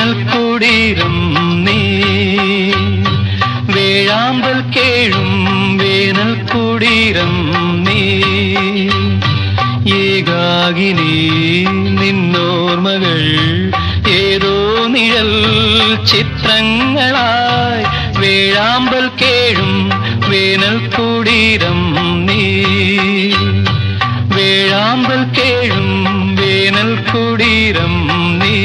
വേനൽ കുടീരം നീ വേഴാമ്പൽ കേഴും വേനൽ കുടീരം നീ ഏകാകിനി നിന്നോർമ്മകൾ ഏതോ നിഴൽ ചിത്രങ്ങളായി വേഴാമ്പൽ കേഴും വേനൽ കുടീരം നീ വേഴാമ്പൽ കേഴും വേനൽ കുടീരം നീ